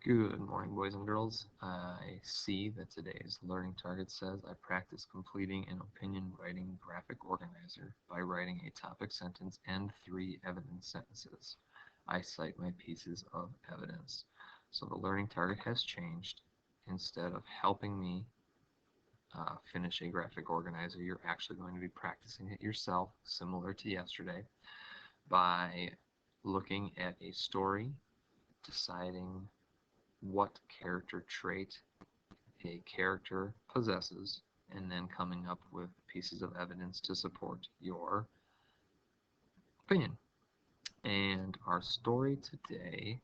Good morning, boys and girls. I see that today's learning target says I practice completing an opinion writing graphic organizer by writing a topic sentence and 3 evidence sentences. I cite my pieces of evidence. So the learning target has changed. Instead of helping me finish a graphic organizer, you're actually going to be practicing it yourself, similar to yesterday, by looking at a story, deciding what character trait a character possesses, and then coming up with pieces of evidence to support your opinion. And our story today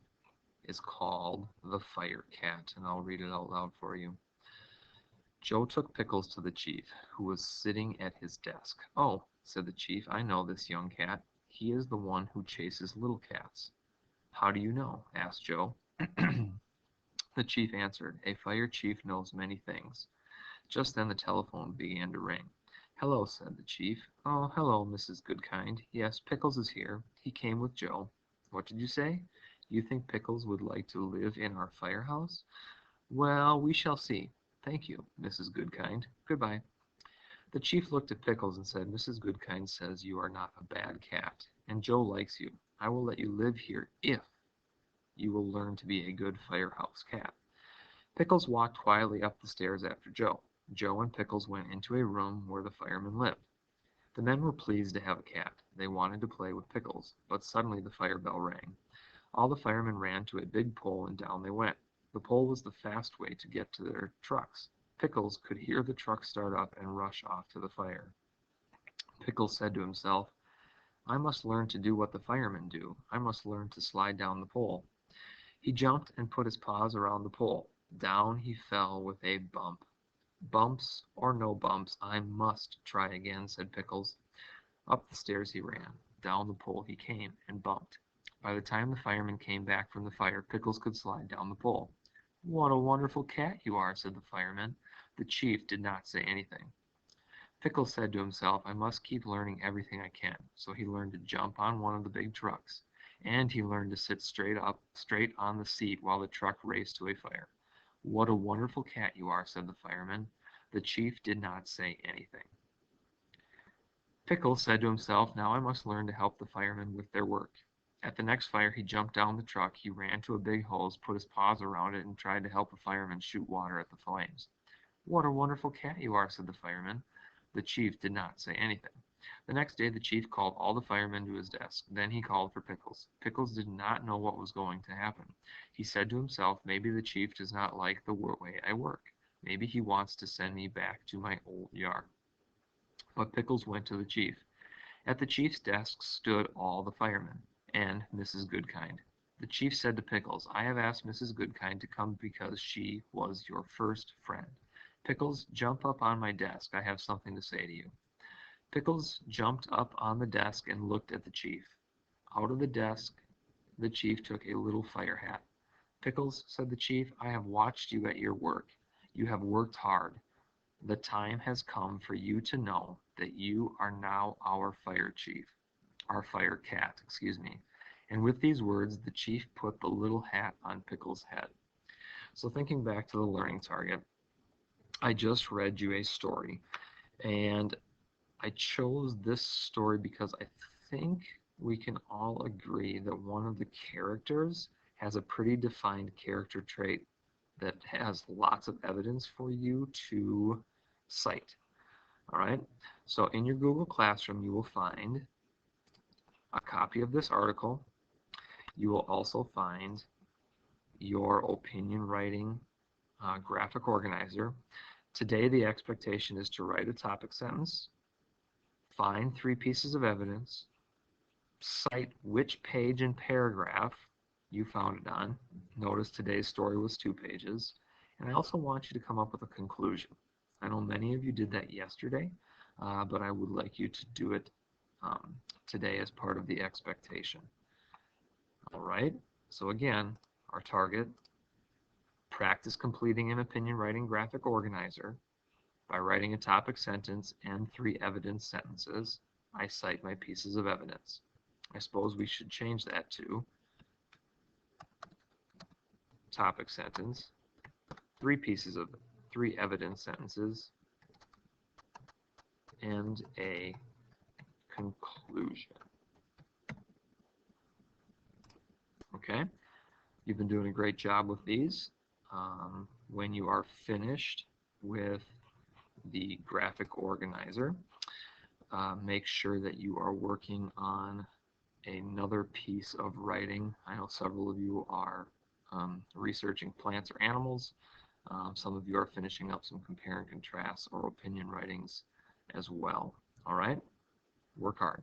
is called The Fire Cat, and I'll read it out loud for you. Joe took Pickles to the chief, who was sitting at his desk. "Oh," said the chief, "I know this young cat. He is the one who chases little cats." "How do you know?" asked Joe. The chief answered, "A fire chief knows many things." Just then the telephone began to ring. "Hello," said the chief. "Oh, hello, Mrs. Goodkind. Yes, Pickles is here. He came with Joe." "What did you say? You think Pickles would like to live in our firehouse?" "Well, we shall see. Thank you, Mrs. Goodkind. Goodbye." The chief looked at Pickles and said, "Mrs. Goodkind says you are not a bad cat, and Joe likes you. I will let you live here if you will learn to be a good firehouse cat." Pickles walked quietly up the stairs after Joe. Joe and Pickles went into a room where the firemen lived. The men were pleased to have a cat. They wanted to play with Pickles, but suddenly the fire bell rang. All the firemen ran to a big pole and down they went. The pole was the fast way to get to their trucks. Pickles could hear the truck start up and rush off to the fire. Pickles said to himself, "I must learn to do what the firemen do. I must learn to slide down the pole." He jumped and put his paws around the pole. Down he fell with a bump. "Bumps or no bumps, I must try again," said Pickles. Up the stairs he ran. Down the pole he came, and bumped. By the time the firemen came back from the fire, Pickles could slide down the pole. "What a wonderful cat you are," said the firemen. The chief did not say anything. Pickles said to himself, "I must keep learning everything I can." So he learned to jump on one of the big trucks, and he learned to sit straight on the seat while the truck raced to a fire. "What a wonderful cat you are," said the fireman. The chief did not say anything. Pickles said to himself, "Now I must learn to help the firemen with their work." At the next fire he jumped down the truck, he ran to a big hose, put his paws around it, and tried to help a fireman shoot water at the flames. "What a wonderful cat you are," said the fireman. The chief did not say anything. The next day the chief called all the firemen to his desk. Then he called for Pickles. Pickles did not know what was going to happen. He said to himself, "Maybe the chief does not like the way I work. Maybe he wants to send me back to my old yard." But Pickles went to the chief. At the chief's desk stood all the firemen, and Mrs. Goodkind. The chief said to Pickles, "I have asked Mrs. Goodkind to come because she was your first friend. Pickles, jump up on my desk. I have something to say to you." Pickles jumped up on the desk and looked at the chief. Out of the desk the chief took a little fire hat. "Pickles," said the chief, "I have watched you at your work. You have worked hard. The time has come for you to know that you are now our fire chief, our fire cat, excuse me." And with these words, the chief put the little hat on Pickles' head. So thinking back to the learning target, I just read you a story, and I chose this story because I think we can all agree that one of the characters has a pretty defined character trait that has lots of evidence for you to cite. All right, so in your Google Classroom, you will find a copy of this article. You will also find your opinion writing graphic organizer. Today, the expectation is to write a topic sentence, find 3 pieces of evidence, cite which page and paragraph you found it on. Notice today's story was 2 pages. And I also want you to come up with a conclusion. I know many of you did that yesterday, but I would like you to do it today as part of the expectation. All right, so again, our target, practice completing an opinion writing graphic organizer by writing a topic sentence and 3 evidence sentences. I cite my pieces of evidence. I suppose we should change that to topic sentence, three evidence sentences, and a conclusion. Okay, you've been doing a great job with these. When you are finished with the graphic organizer, make sure that you are working on another piece of writing. I know several of you are researching plants or animals. Some of you are finishing up some compare and contrast or opinion writings as well. All right, work hard.